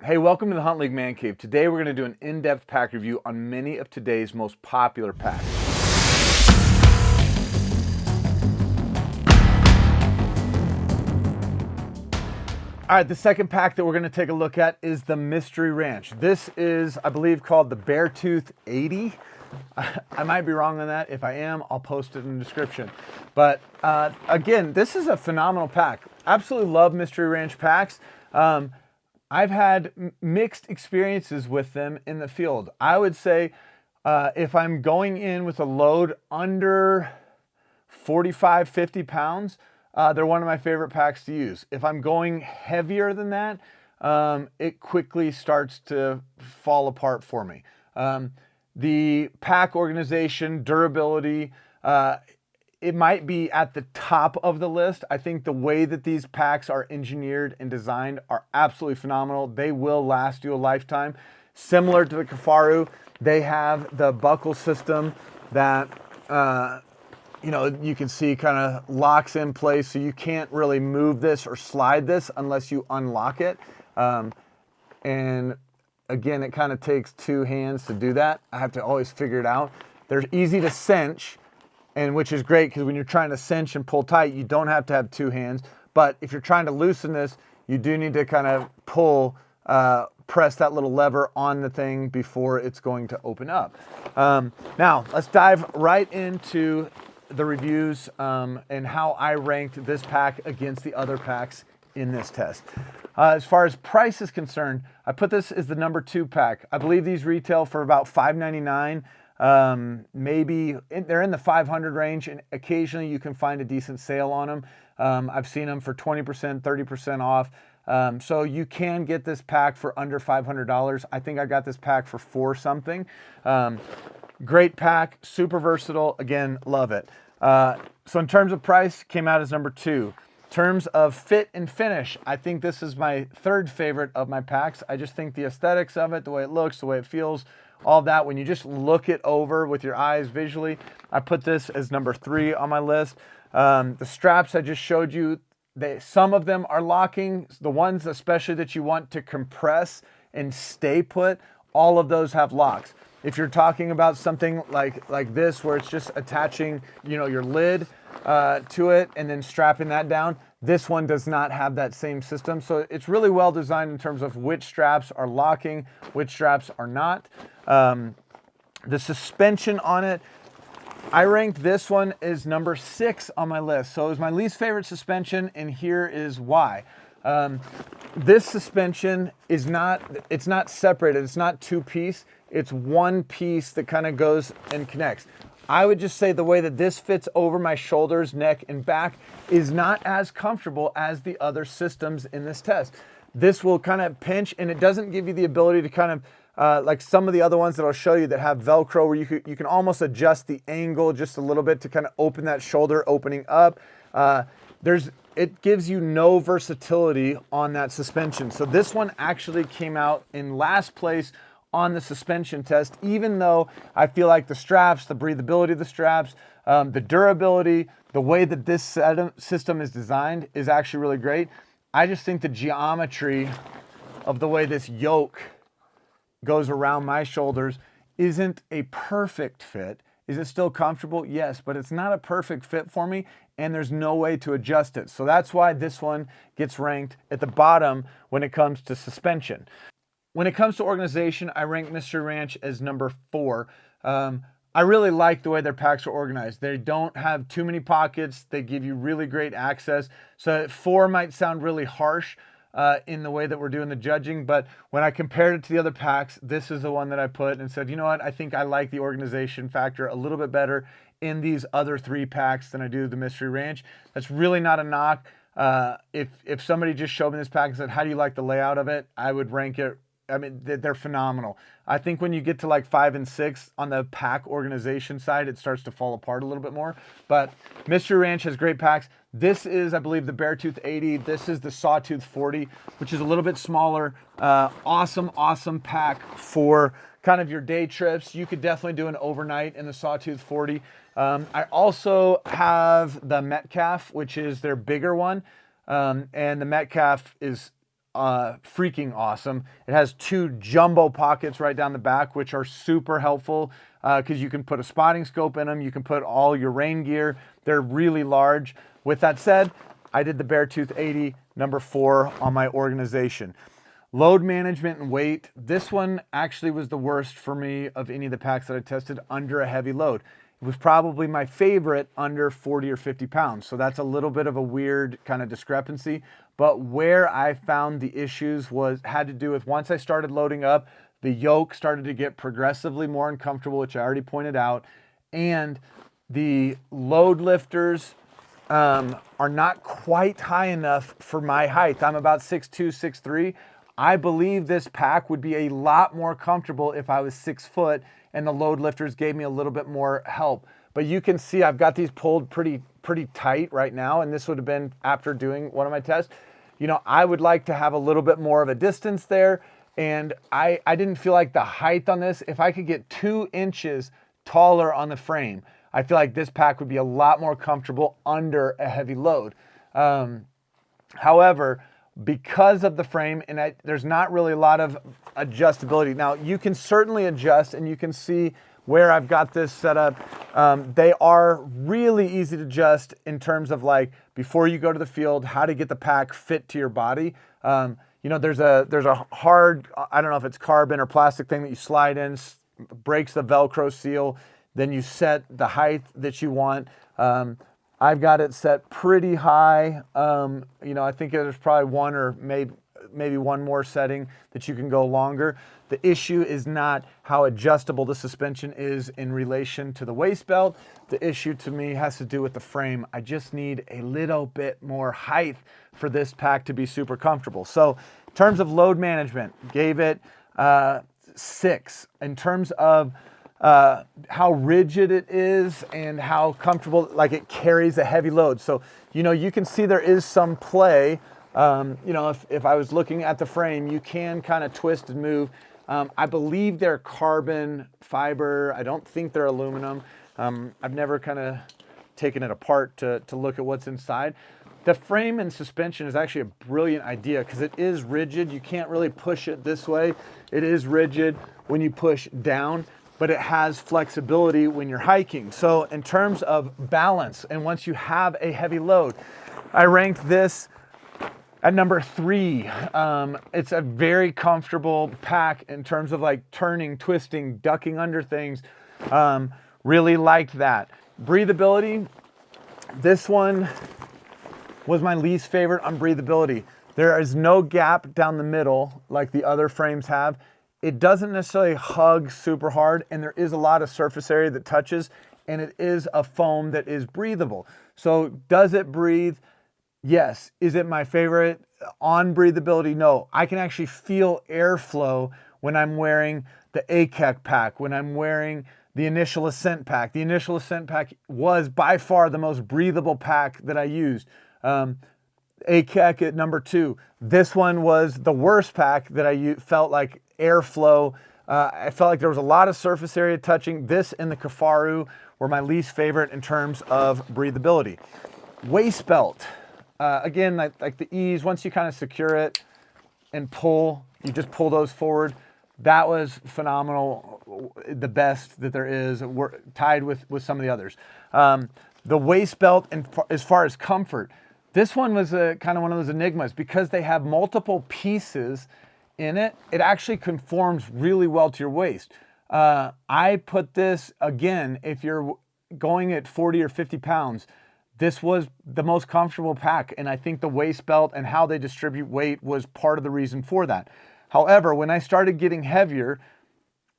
Hey, welcome to the Hunt League Man Cave. Today we're going to do an in-depth pack review on many of today's most popular packs. All right, the second pack that we're going to take a look at is the Mystery Ranch. This is, I believe, called the Beartooth 80. I might be wrong on that. If I am, I'll post it in the description. But again, this is a phenomenal pack. Absolutely love Mystery Ranch packs. I've had mixed experiences with them in the field. I would say if I'm going in with a load under 45, 50 pounds, they're one of my favorite packs to use. If I'm going heavier than that, it quickly starts to fall apart for me. The pack organization, durability, it might be at the top of the list. I think the way that these packs are engineered and designed are absolutely phenomenal. They will last you a lifetime. Similar to the Kifaru, they have the buckle system that you can see kind of locks in place, so you can't really move this or slide this unless you unlock it. And again, it kind of takes two hands to do that. I have to always figure it out. They're easy to cinch, and which is great because when you're trying to cinch and pull tight, you don't have to have two hands. But if you're trying to loosen this, you do need to kind of press that little lever on the thing before it's going to open up. Now, let's dive right into the reviews and how I ranked this pack against the other packs in this test. As far as price is concerned, I put this as the number 2 pack. I believe these retail for about $5.99. Maybe they're in the 500 range, and occasionally you can find a decent sale on them. I've seen them for 20%, 30% off. So you can get this pack for under $500. I think I got this pack for $4 something. Great pack, super versatile. Again, love it. So in terms of price, came out as number 2. In terms of fit and finish, I think this is my 3rd favorite of my packs. I just think the aesthetics of it, the way it looks, the way it feels, all that, when you just look it over with your eyes visually, I put this as number 3 on my list. The straps I just showed you, some of them are locking. The ones especially that you want to compress and stay put, all of those have locks. If you're talking about something like this, where it's just attaching, your lid to it and then strapping that down, this one does not have that same system. So it's really well designed in terms of which straps are locking, which straps are not. The suspension on it, I ranked this one as number 6 on my list. So it was my least favorite suspension, and here is why. This suspension is not separated. It's not 2-piece. It's 1 piece that kind of goes and connects. I would just say the way that this fits over my shoulders, neck, and back is not as comfortable as the other systems in this test. This will kind of pinch, and it doesn't give you the ability to kind of, like some of the other ones that I'll show you that have Velcro, where you can almost adjust the angle just a little bit to kind of open that shoulder opening up. It gives you no versatility on that suspension. So this one actually came out in last place on the suspension test, even though I feel like the straps, the breathability of the straps, the durability, the way that this system is designed is actually really great. I just think the geometry of the way this yoke goes around my shoulders isn't a perfect fit. Is it still comfortable? Yes, but it's not a perfect fit for me, and there's no way to adjust it. So that's why this one gets ranked at the bottom when it comes to suspension. When it comes to organization, I rank Mystery Ranch as number 4. I really like the way their packs are organized. They don't have too many pockets. They give you really great access. So 4 might sound really harsh in the way that we're doing the judging, but when I compared it to the other packs, this is the one that I put and said, you know what, I think I like the organization factor a little bit better in these other 3 packs than I do the Mystery Ranch. That's really not a knock. If somebody just showed me this pack and said, how do you like the layout of it? I would rank it. I mean, they're phenomenal. I think when you get to like 5 and 6 on the pack organization side, it starts to fall apart a little bit more. But Mystery Ranch has great packs. This is, I believe, the Beartooth 80. This is the Sawtooth 40, which is a little bit smaller. Awesome pack for kind of your day trips. You could definitely do an overnight in the Sawtooth 40. I also have the Metcalf, which is their bigger one. And the Metcalf is freaking awesome. It has 2 jumbo pockets right down the back, which are super helpful because you can put a spotting scope in them. You can put all your rain gear. They're really large. With that said, I did the Beartooth 80, number 4 on my organization. Load management and weight. This one actually was the worst for me of any of the packs that I tested under a heavy load. It was probably my favorite under 40 or 50 pounds. So that's a little bit of a weird kind of discrepancy. But where I found the issues had to do with once I started loading up, the yoke started to get progressively more uncomfortable, which I already pointed out. And the load lifters are not quite high enough for my height. I'm about 6'2", 6'3". I believe this pack would be a lot more comfortable if I was 6 foot and the load lifters gave me a little bit more help. But you can see I've got these pulled pretty tight right now, and this would have been after doing one of my tests. You know, I would like to have a little bit more of a distance there, and I didn't feel like the height on this, if I could get 2 inches taller on the frame, I feel like this pack would be a lot more comfortable under a heavy load. However, because of the frame, and there's not really a lot of adjustability. Now, you can certainly adjust, and you can see where I've got this set up. They are really easy to adjust in terms of like, before you go to the field, how to get the pack fit to your body. You know, there's a hard, I don't know if it's carbon or plastic thing that you slide in, breaks the Velcro seal, then you set the height that you want. I've got it set pretty high. You know, I think there's probably one or maybe one more setting that you can go longer. The issue is not how adjustable the suspension is in relation to the waist belt. The issue to me has to do with the frame. I just need a little bit more height for this pack to be super comfortable. So in terms of load management, gave it 6. In terms of how rigid it is and how comfortable, like it carries a heavy load. So, you know, you can see there is some play. You know, if I was looking at the frame, you can kind of twist and move. I believe they're carbon fiber. I don't think they're aluminum. I've never kind of taken it apart to look at what's inside. The frame and suspension is actually a brilliant idea because it is rigid. You can't really push it this way. It is rigid when you push down, but it has flexibility when you're hiking. So in terms of balance, and once you have a heavy load, I ranked this at number 3. It's a very comfortable pack in terms of like turning, twisting, ducking under things. Really liked that. Breathability, this one was my least favorite on breathability. There is no gap down the middle like the other frames have. It doesn't necessarily hug super hard, and there is a lot of surface area that touches, and it is a foam that is breathable. So does it breathe? Yes. Is it my favorite on breathability? No. I can actually feel airflow when I'm wearing the ACAC pack, when I'm wearing the Initial Ascent pack. The Initial Ascent pack was by far the most breathable pack that I used. ACAC at number 2. This one was the worst pack that I felt like airflow. I felt like there was a lot of surface area touching. This and the Kafaru were my least favorite in terms of breathability. Waist belt. Again, like the ease, once you kind of secure it and pull, you just pull those forward. That was phenomenal. The best that there is. We're tied with some of the others. The waist belt, and as far as comfort, this one was kind of one of those enigmas because they have multiple pieces in it. It actually conforms really well to your waist. I put this, again, if you're going at 40 or 50 pounds, this was the most comfortable pack, and I think the waist belt and how they distribute weight was part of the reason for that. However, when I started getting heavier,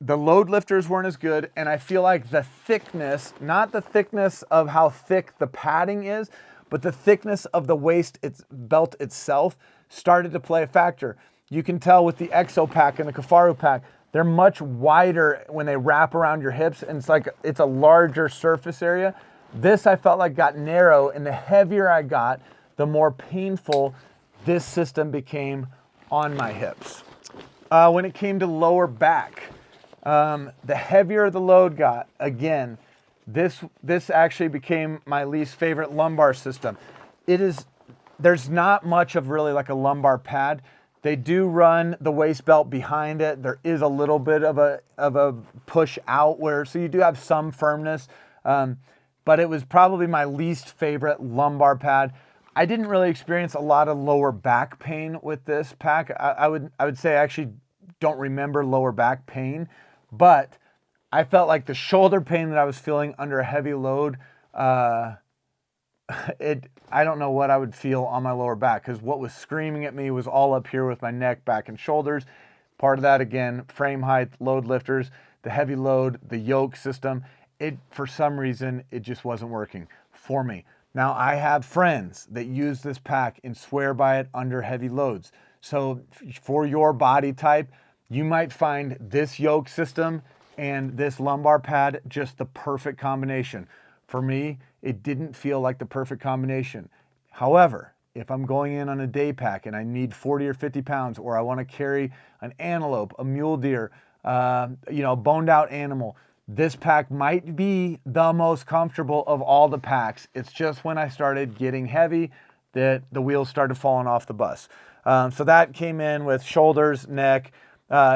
the load lifters weren't as good, and I feel like the thickness, not the thickness of how thick the padding is, but the thickness of the waist belt itself started to play a factor. You can tell with the Exo pack and the Kafaru pack, they're much wider when they wrap around your hips, and it's a larger surface area. This I felt like got narrow, and the heavier I got, the more painful this system became on my hips. When it came to lower back, the heavier the load got, again, this actually became my least favorite lumbar system. There's not much of really like a lumbar pad. They do run the waist belt behind it. There is a little bit of a push out where, so you do have some firmness, but it was probably my least favorite lumbar pad. I didn't really experience a lot of lower back pain with this pack. I would say I actually don't remember lower back pain, but I felt like the shoulder pain that I was feeling under a heavy load, I don't know what I would feel on my lower back, because what was screaming at me was all up here with my neck, back, and shoulders. Part of that, again, frame height, load lifters, the heavy load, the yoke system. For some reason, it just wasn't working for me. Now, I have friends that use this pack and swear by it under heavy loads. So for your body type, you might find this yoke system and this lumbar pad just the perfect combination. For me, it didn't feel like the perfect combination. However, if I'm going in on a day pack and I need 40 or 50 pounds, or I want to carry an antelope, a mule deer, a boned out animal, this pack might be the most comfortable of all the packs. It's just when I started getting heavy that the wheels started falling off the bus. So that came in with shoulders, neck,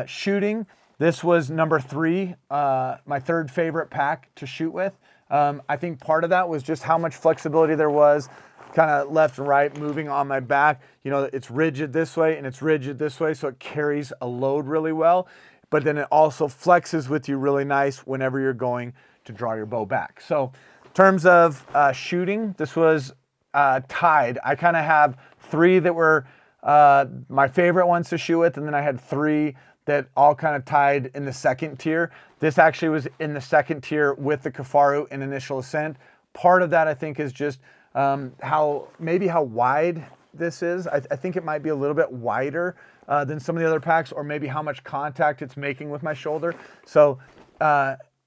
shooting. This was number 3, my third favorite pack to shoot with. I think part of that was just how much flexibility there was, kind of left and right, moving on my back. It's rigid this way and it's rigid this way, so it carries a load really well. But then it also flexes with you really nice whenever you're going to draw your bow back. So in terms of shooting, this was tied. I kind of have 3 that were my favorite ones to shoot with, and then I had 3 that all kind of tied in the second tier. This actually was in the second tier with the Kifaru in Initial Ascent. Part of that, I think, is just how wide this is. I think it might be a little bit wider than some of the other packs, or maybe how much contact it's making with my shoulder. So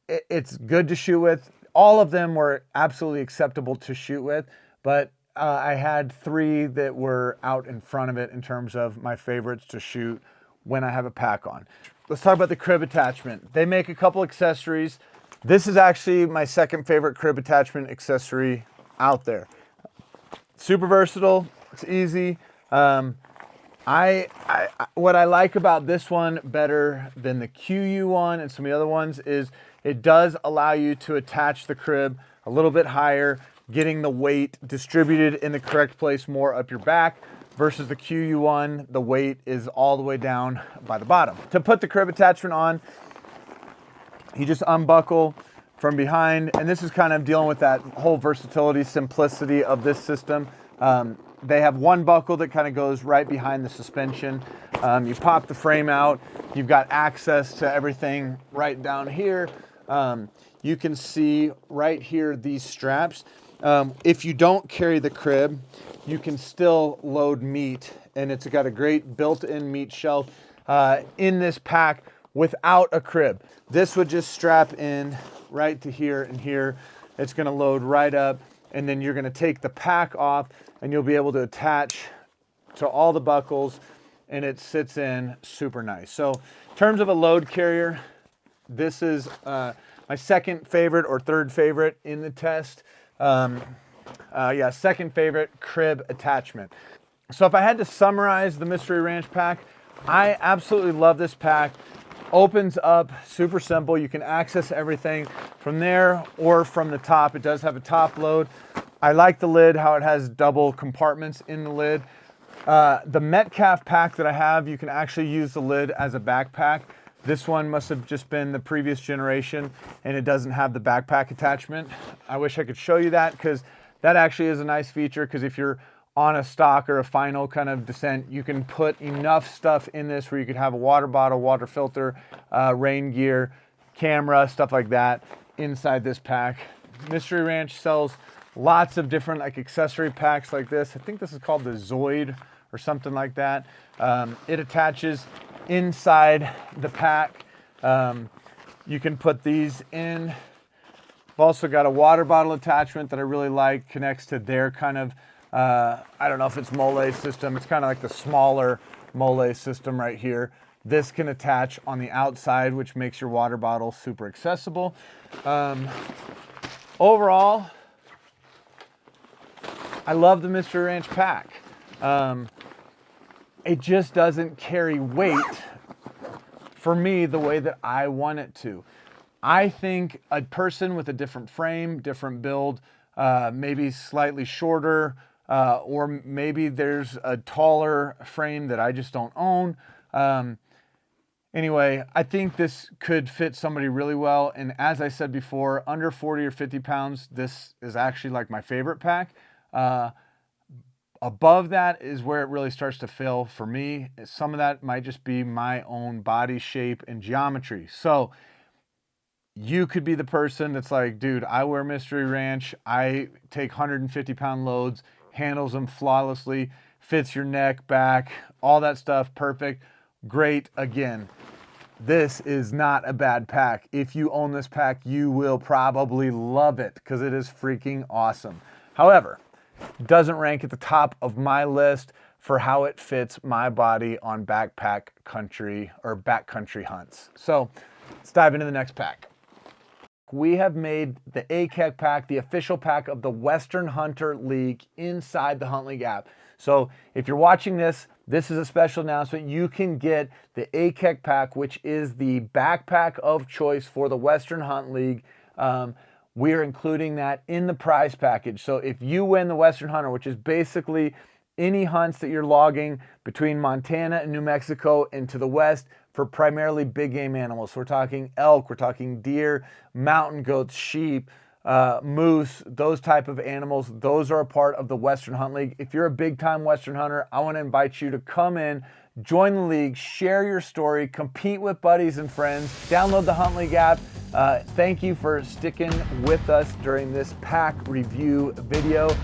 it's good to shoot with. All of them were absolutely acceptable to shoot with, but I had 3 that were out in front of it in terms of my favorites to shoot when I have a pack on. Let's talk about the crib attachment. They make a couple accessories. This is actually my second favorite crib attachment accessory out there. Super versatile, it's easy. What I like about this one better than the QU one and some of the other ones is it does allow you to attach the crib a little bit higher, getting the weight distributed in the correct place more up your back, versus the QU one, the weight is all the way down by the bottom. To put the crib attachment on, you just unbuckle from behind, and this is kind of dealing with that whole versatility, simplicity of this system. They have one buckle that kind of goes right behind the suspension. You pop the frame out, you've got access to everything right down here. You can see right here these straps. If you don't carry the crib, you can still load meat, and it's got a great built-in meat shelf in this pack without a crib. This would just strap in right to here and here. It's going to load right up, and then you're going to take the pack off, and you'll be able to attach to all the buckles, and it sits in super nice. So in terms of a load carrier, this is my second favorite or third favorite in the test. Second favorite crib attachment. So if I had to summarize the Mystery Ranch pack, I absolutely love this pack. Opens up, super simple. You can access everything from there or from the top. It does have a top load. I like the lid, how it has double compartments in the lid. The Metcalf pack that I have, you can actually use the lid as a backpack. This one must have just been the previous generation, and it doesn't have the backpack attachment. I wish I could show you that, because that actually is a nice feature, because if you're on a stock or a final kind of descent, you can put enough stuff in this where you could have a water bottle, water filter, rain gear, camera, stuff like that inside this pack. Mystery Ranch sells lots of different accessory packs like this. I think this is called the Zoid or something like that. It attaches inside the pack. You can put these in. I've also got a water bottle attachment that I really like, connects to their kind of, I don't know if it's mole system. It's kind of like the smaller mole system right here. This can attach on the outside, which makes your water bottle super accessible. Overall, I love the Mystery Ranch pack. it just doesn't carry weight for me the way that I want it to. I think a person with a different frame, different build, maybe slightly shorter, or maybe there's a taller frame that I just don't own. Anyway, I think this could fit somebody really well. And as I said before, under 40 or 50 pounds, this is actually like my favorite pack. Above that is where it really starts to fail for me. Some of that might just be my own body shape and geometry. So you could be the person that's like, dude, I wear Mystery Ranch. I take 150-pound loads, handles them flawlessly, fits your neck, back, all that stuff, perfect. Great. Again, this is not a bad pack. If you own this pack, you will probably love it because it is freaking awesome. However, it doesn't rank at the top of my list for how it fits my body on backcountry hunts. So let's dive into the next pack. We have made the ACAC pack the official pack of the Western Hunter League inside the Hunt League app. So if you're watching this, this is a special announcement. You can get the ACAC pack, which is the backpack of choice for the Western Hunt League. We're including that in the prize package. So if you win the Western Hunter, which is basically any hunts that you're logging between Montana and New Mexico and to the west for primarily big game animals. So we're talking elk, we're talking deer, mountain goats, sheep, moose, those type of animals. Those are a part of the Western Hunt League. If you're a big time Western hunter, I want to invite you to come in, join the league, share your story, compete with buddies and friends, download the Hunt League app. Thank you for sticking with us during this pack review video.